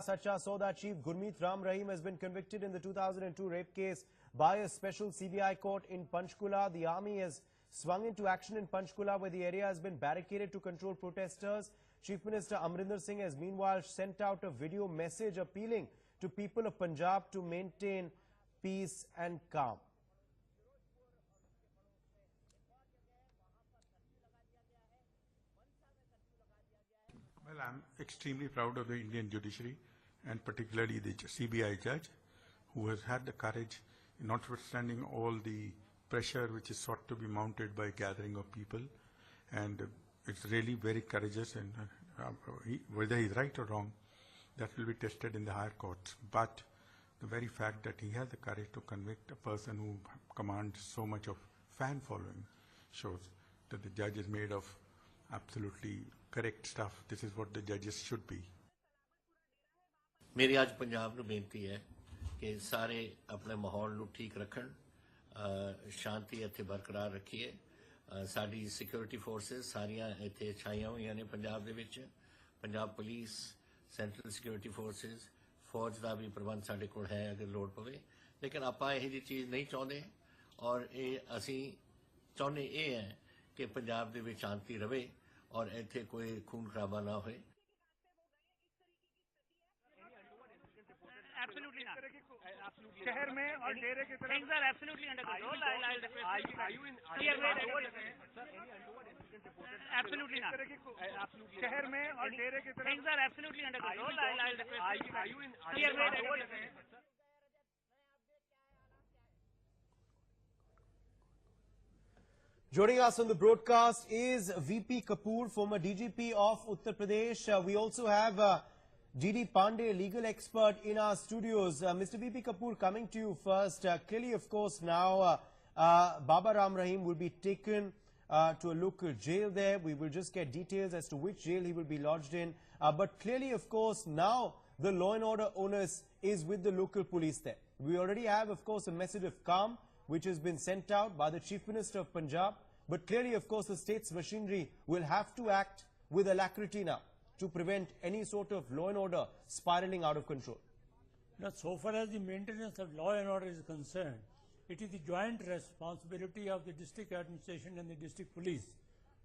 Sacha Sauda chief Gurmeet Ram Rahim has been convicted in the 2002 rape case by a special CBI court in Panchkula. The army has swung into action in Panchkula, where the area has been barricaded to control protesters. Chief Minister Amarinder Singh has meanwhile sent out a video message appealing to people of Punjab to maintain peace and calm. Well, I'm extremely proud of the Indian judiciary, and particularly the CBI judge, who has had the courage, notwithstanding all the pressure which is sought to be mounted by gathering of people. And it's really very courageous, and whether he's right or wrong, that will be tested in the higher courts. But the very fact that he has the courage to convict a person who commands so much of fan following shows that the judge is made of absolutely correct stuff. This is what the judges should be. मेरी आज पंजाब ਨੂੰ ਬੇਨਤੀ ਹੈ ਕਿ ਸਾਰੇ ਆਪਣੇ ਮਾਹੌਲ ਨੂੰ ਠੀਕ ਰੱਖਣ, ਸ਼ਾਂਤੀ ਇੱਥੇ ਬਰਕਰਾਰ ਰੱਖੀਏ। ਸਾਡੀ ਸਿਕਿਉਰਿਟੀ ਫੋਰਸਸ ਸਾਰੀਆਂ ਇੱਥੇ ਛਾਈਆਂ ਹੋਈਆਂ ਨੇ ਪੰਜਾਬ ਦੇ ਵਿੱਚ। Punjab police, central security forces, ਫੌਜ ਦਾ ਵੀ ਪ੍ਰਬੰਧ ਸਾਡੇ ਕੋਲ ਹੈ ਅਗਰ ਲੋੜ ਪਵੇ। ਲੇਕਿਨ ਆਪਾਂ ਇਹ ਜਿਹੀ ਚੀਜ਼ ਨਹੀਂ ਚਾਹੁੰਦੇ, ਔਰ ਇਹ ਅਸੀਂ ਚਾਹੁੰਦੇ ਇਹ ਹੈ ਕਿ ਪੰਜਾਬ ਦੇ ਵਿੱਚ ਸ਼ਾਂਤੀ ਰਵੇ और ऐसे कोई खून खराबा ना हो। Absolutely not. शहर में और डेरे की तरफ things are absolutely under control. I'll absolutely not. शहर में और डेरे की तरफ things are absolutely under control. I'll Joining us on the broadcast is VP Kapoor, former DGP of Uttar Pradesh. We also have GD Pandey, legal expert, in our studios. Mr. VP Kapoor, coming to you first. Clearly, of course, now Baba Ram Rahim will be taken to a local jail there. We will just get details as to which jail he will be lodged in. But clearly, of course, now the law and order onus is with the local police there. We already have, of course, a message of calm which has been sent out by the Chief Minister of Punjab. But clearly, of course, the state's machinery will have to act with alacrity now to prevent any sort of law and order spiraling out of control. Now, so far as the maintenance of law and order is concerned, it is the joint responsibility of the district administration and the district police.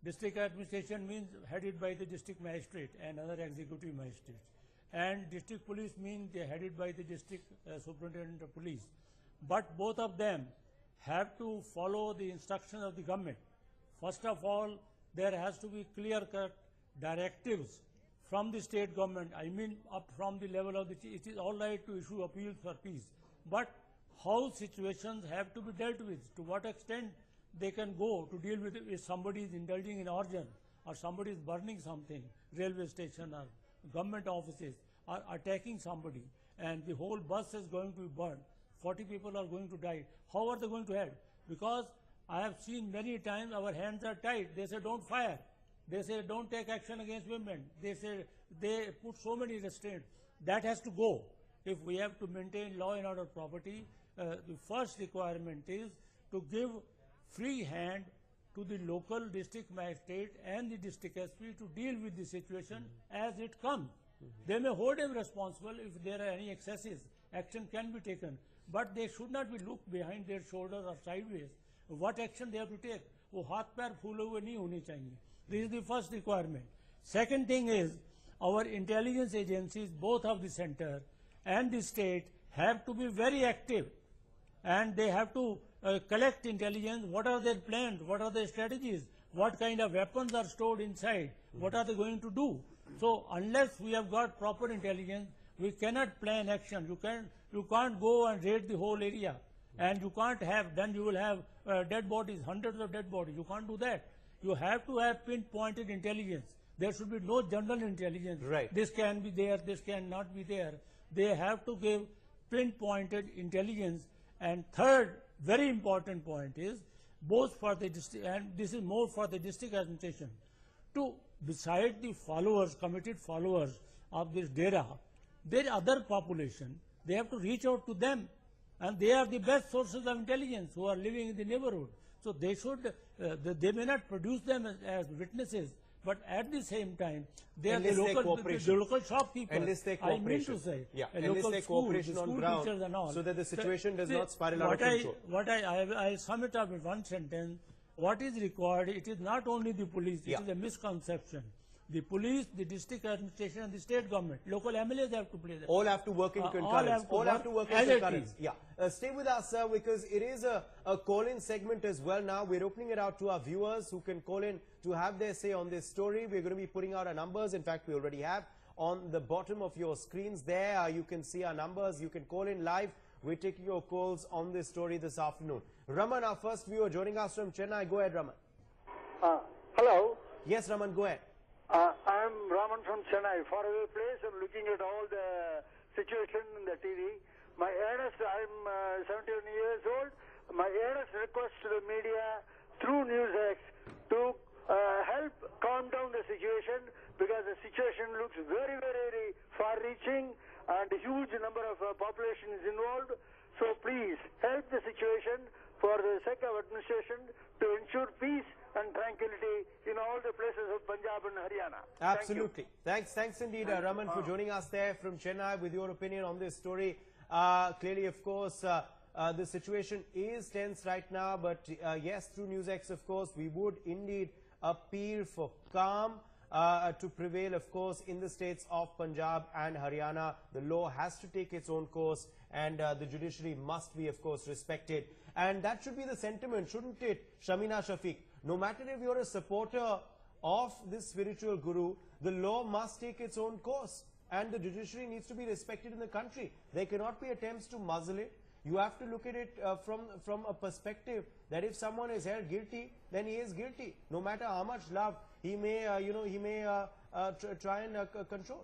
District administration means headed by the district magistrate and other executive magistrates. And district police means they are headed by the district superintendent of police. But both of them have to follow the instructions of the government. First of all, there has to be clear-cut directives from the state government. I mean, up from the level of it is all right to issue appeals for peace. But how situations have to be dealt with, to what extent they can go to deal with it if somebody is indulging in origin or somebody is burning something, railway station or government offices, or attacking somebody, and the whole bus is going to be burned. 40 people are going to die. How are they going to help? Because I have seen many times our hands are tied. They say don't fire. They say don't take action against women. They say they put so many restraints. That has to go. If we have to maintain law and order property, the first requirement is to give free hand to the local district magistrate and the district SP to deal with the situation as it comes. They may hold him responsible if there are any excesses. Action can be taken. But they should not be looked behind their shoulder or sideways. What action they have to take? वो हाथ पैर फूले हुए नहीं होने चाहिए. This is the first requirement. Second thing is, our intelligence agencies, both of the center and the state, have to be very active, and they have to collect intelligence. What are their plans? What are their strategies? What kind of weapons are stored inside? What are they going to do? So unless we have got proper intelligence, we cannot plan action. You can't go and raid the whole area, and you can't have, then you will have dead bodies, hundreds of dead bodies. You can't do that. You have to have pinpointed intelligence. There should be no general intelligence. Right. This can be there, this cannot be there. They have to give pinpointed intelligence. And third, very important point is, both for the district, and this is more for the district administration, to, beside the followers, committed followers of this Dera, their other population, they have to reach out to them, and they are the best sources of intelligence who are living in the neighborhood. So they should, they may not produce them as witnesses, But at the same time, they are Enlist their the cooperation. local shopkeepers. Enlist their I mean cooperation. to say, Yeah, a enlist local their school, cooperation the on school ground teachers and all. so that the situation does See, not spiral out of control. I'll sum it up in one sentence. What is required, it is not only the police, it is a misconception. The police, the district administration and the state government, local MLAs have to play that. All have to work in concurrence. All have to work in as a concurrence. team. Yeah. Stay with us, sir, because it is a call-in segment as well now. We're opening it out to our viewers who can call in to have their say on this story. We're going to be putting out our numbers. In fact, we already have on the bottom of your screens there. You can see our numbers. You can call in live. We're taking your calls on this story this afternoon. Raman, our first viewer, joining us from Chennai. Go ahead, Raman. Hello. Yes, Raman, go ahead. I'm Raman from Chennai, faraway place. I'm looking at all the situation in the TV. My earnest, I'm 71 years old. My earnest request to the media through NewsX to help calm down the situation, because the situation looks very, very far-reaching and a huge number of population is involved. So please help the situation for the sake of administration to ensure peace and tranquility in all the places of Punjab and Haryana. Absolutely. Thanks indeed, Raman, for joining us there from Chennai with your opinion on this story. Clearly, of course, the situation is tense right now, but yes, through NewsX, of course, we would indeed appeal for calm to prevail, of course, in the states of Punjab and Haryana. The law has to take its own course, and the judiciary must be, of course, respected. And that should be the sentiment, shouldn't it, Shamina Shafiq? No matter if you're a supporter of this spiritual guru, the law must take its own course, and the judiciary needs to be respected in the country. There cannot be attempts to muzzle it. You have to look at it from a perspective that if someone is held guilty, then he is guilty, no matter how much love he may, try and control.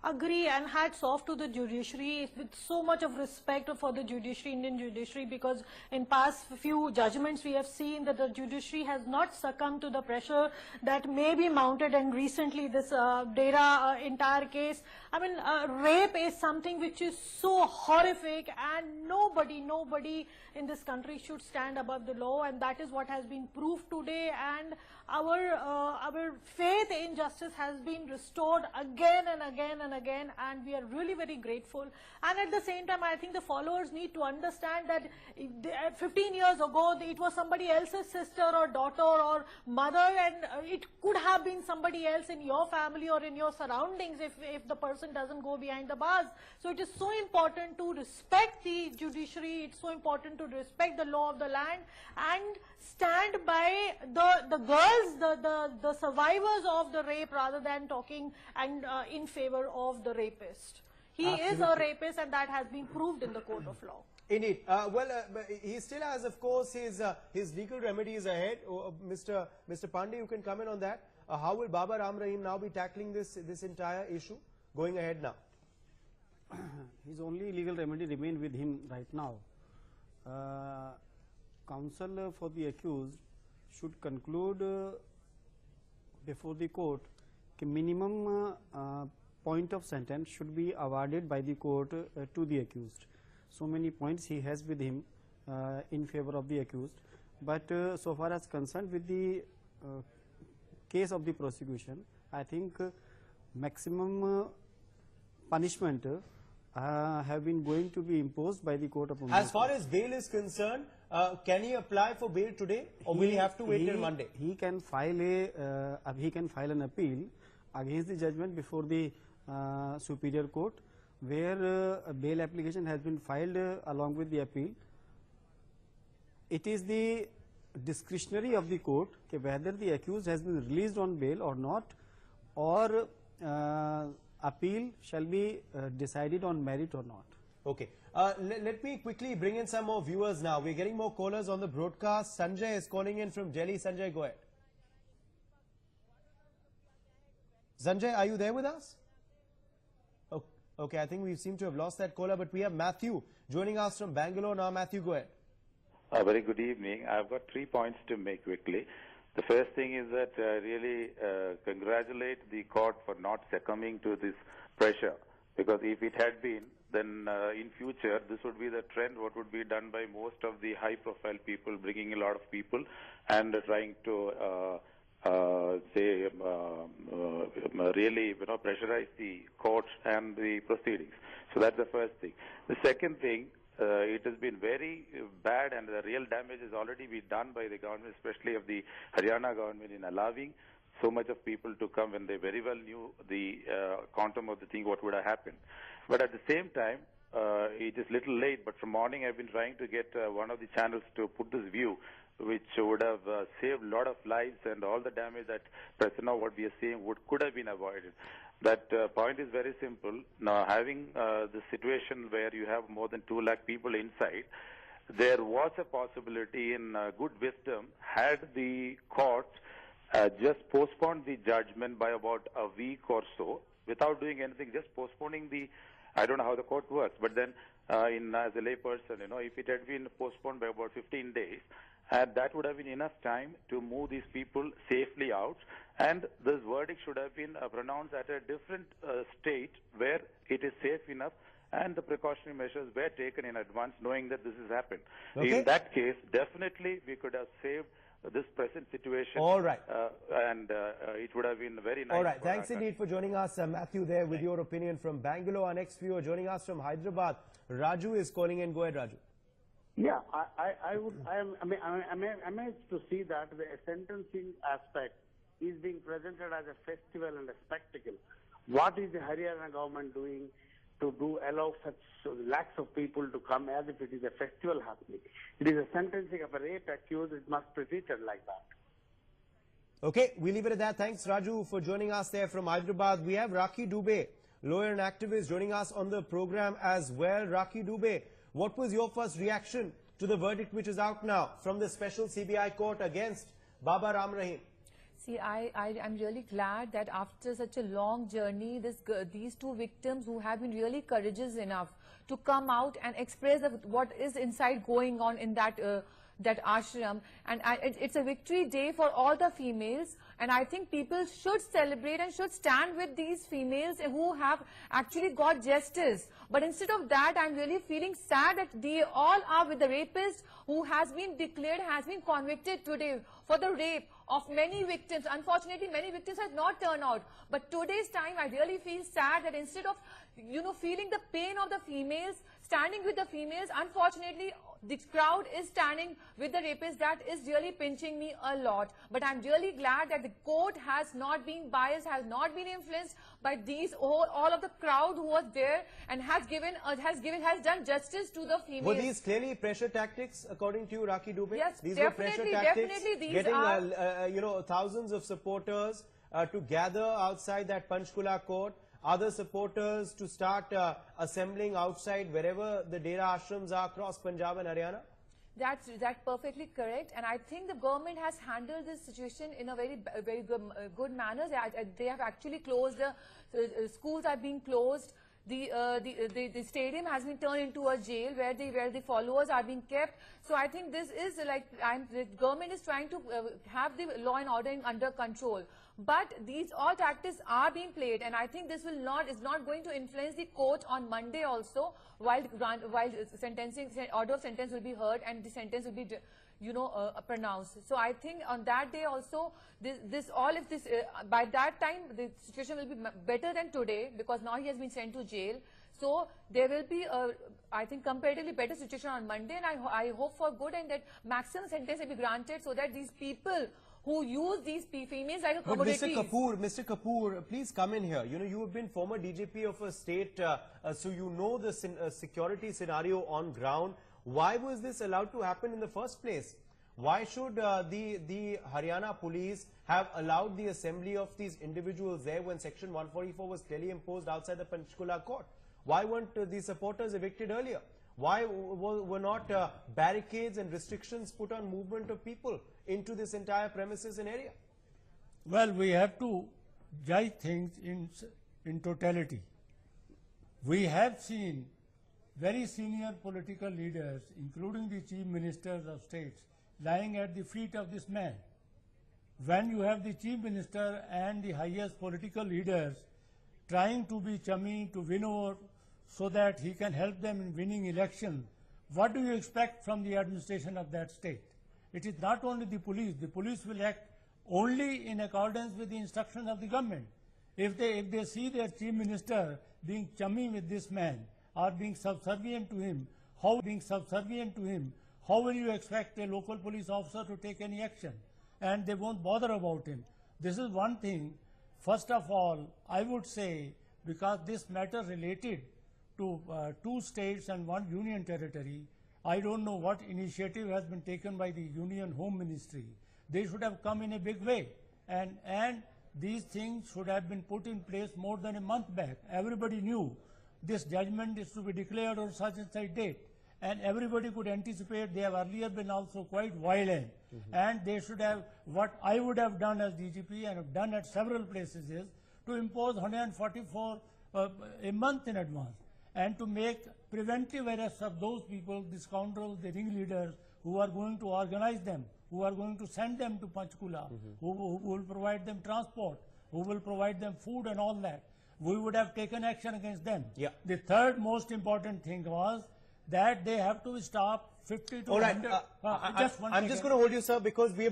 Agree, and hats off to the judiciary with so much of respect for the judiciary, Indian judiciary, because in past few judgments we have seen that the judiciary has not succumbed to the pressure that may be mounted, and recently this Dera entire case. I mean, rape is something which is so horrific, and nobody in this country should stand above the law, and that is what has been proved today, and our faith in justice has been restored again and again, and we are really very grateful. And at the same time, I think the followers need to understand that 15 years ago it was somebody else's sister or daughter or mother, and it could have been somebody else in your family or in your surroundings if the person doesn't go behind the bars. So it is so important to respect the judiciary, it's so important to respect the law of the land and stand by the girls, the survivors of the rape, rather than talking and in favor of the rapist. He is a rapist, and that has been proved in the court of law. Indeed. He still has, of course, his legal remedies ahead. Mr. Pandey, you can comment on that. How will Baba Ram Rahim now be tackling this entire issue going ahead now? His only legal remedy remain with him right now. Counsel for the accused should conclude before the court that minimum point of sentence should be awarded by the court to the accused. So many points he has with him in favor of the accused, but so far as concerned with the case of the prosecution, I think maximum punishment have been going to be imposed by the court of As far as bail is concerned, can he apply for bail today, or will he have to wait till Monday? He can file an appeal against the judgment before the superior court, where a bail application has been filed along with the appeal. It is the discretionary of the court whether the accused has been released on bail or not, or appeal shall be decided on merit or not. Okay. Let me quickly bring in some more viewers now. We're getting more callers on the broadcast. Sanjay is calling in from Delhi. Sanjay, go ahead. Sanjay, are you there with us? Oh, okay, I think we seem to have lost that caller, but we have Matthew joining us from Bangalore now. Matthew, go ahead. Very good evening. I've got 3 points to make quickly. The first thing is that really congratulate the court for not succumbing to this pressure, because if it had been, then in future this would be the trend what would be done by most of the high profile people, bringing a lot of people and trying to really pressurize the courts and the proceedings. So that's the first thing. The second thing, it has been very bad, and the real damage has already been done by the government, especially of the Haryana government, in allowing so much of people to come when they very well knew the quantum of the thing, what would have happened. But at the same time, it is little late, but from morning I've been trying to get one of the channels to put this view, which would have saved a lot of lives, and all the damage that present now what we are seeing could have been avoided. That point is very simple. Now, having the situation where you have more than 2 lakh people inside, there was a possibility in good wisdom, had the courts just postponed the judgment by about a week or so, without doing anything, just postponing the, I don't know how the court works, but then as a layperson, if it had been postponed by about 15 days, that would have been enough time to move these people safely out, and this verdict should have been pronounced at a different state where it is safe enough and the precautionary measures were taken in advance, knowing that this has happened. Okay. In that case, definitely we could have saved this present situation. All right. And it would have been very nice. All right. Thanks indeed for joining us, Matthew, there with your opinion from Bangalore. Our next viewer joining us from Hyderabad, Raju is calling in. Go ahead, Raju. Yeah, I am amazed to see that the sentencing aspect is being presented as a festival and a spectacle. What is the Haryana government doing to allow such lakhs of people to come as if it is a festival happening? It is a sentencing of a rape accused. It must be treated like that. Okay, we leave it at that. Thanks, Raju, for joining us there from Hyderabad. We have Rakhi Dubey, lawyer and activist, joining us on the program as well. Rakhi Dubey, what was your first reaction to the verdict which is out now from the Special CBI Court against Baba Ram Rahim? See, I'm really glad that after such a long journey, these 2 victims who have been really courageous enough to come out and express what is inside going on in that ashram, and it's a victory day for all the females, and I think people should celebrate and should stand with these females who have actually got justice. But instead of that, I'm really feeling sad that they all are with the rapist who has been declared, has been convicted today for the rape of many victims. Unfortunately, many victims have not turned out. But today's time, I really feel sad that instead of, feeling the pain of the females, standing with the females, unfortunately, the crowd is standing with the rapist. That is really pinching me a lot. But I'm really glad that the court has not been biased, has not been influenced by all of the crowd who was there, and has done justice to the females. Were these clearly pressure tactics, according to you, Rakhi Dubey? Yes, these definitely, were pressure tactics, definitely. These getting are thousands of supporters to gather outside that Panchkula court. Other supporters to start assembling outside wherever the Dera ashrams are across Punjab and Haryana? That's perfectly correct, and I think the government has handled this situation in a very good manner. They have actually closed the schools are being closed. The stadium has been turned into a jail where the followers are being kept. So I think this is the government is trying to have the law and order under control. But these all tactics are being played, and I think this is not going to influence the court on Monday also, while sentencing order of sentence will be heard and the sentence will be pronounced. So I think on that day also, by that time the situation will be better than today, because now he has been sent to jail. So there will be I think comparatively better situation on Monday, and I hope for good, and that maximum sentence will be granted so that these people who use these females like a commodity. But Mr. Kapoor, please come in here. You have been former DGP of a state, so you know the security scenario on ground. Why was this allowed to happen in the first place? Why should the Haryana police have allowed the assembly of these individuals there when Section 144 was clearly imposed outside the Panchkula court? Why weren't these supporters evicted earlier? Why were not barricades and restrictions put on movement of people into this entire premises and area? Well, we have to judge things in totality. We have seen very senior political leaders, including the chief ministers of states, lying at the feet of this man. When you have the chief minister and the highest political leaders trying to be chummy, to win over so that he can help them in winning elections, what do you expect from the administration of that state? It is not only the police will act only in accordance with the instructions of the government. If they see their chief minister being chummy with this man or being subservient to him, how will you expect a local police officer to take any action? And they won't bother about him. This is one thing. First of all, I would say, because this matter related to 2 states and 1 union territory, I don't know what initiative has been taken by the Union Home Ministry. They should have come in a big way, and these things should have been put in place more than a month back. Everybody knew this judgment is to be declared on such and such date, and everybody could anticipate. They have earlier been also quite violent, and they should have, what I would have done as DGP and have done at several places, is to impose 144 a month in advance, and to make preventive arrests of those people, the scoundrels, the ringleaders, who are going to organize them, who are going to send them to Panchkula, who will provide them transport, who will provide them food and all that. We would have taken action against them. Yeah. The third most important thing was that they have to stop 50 to 100. I'm just going to hold you, sir, because we have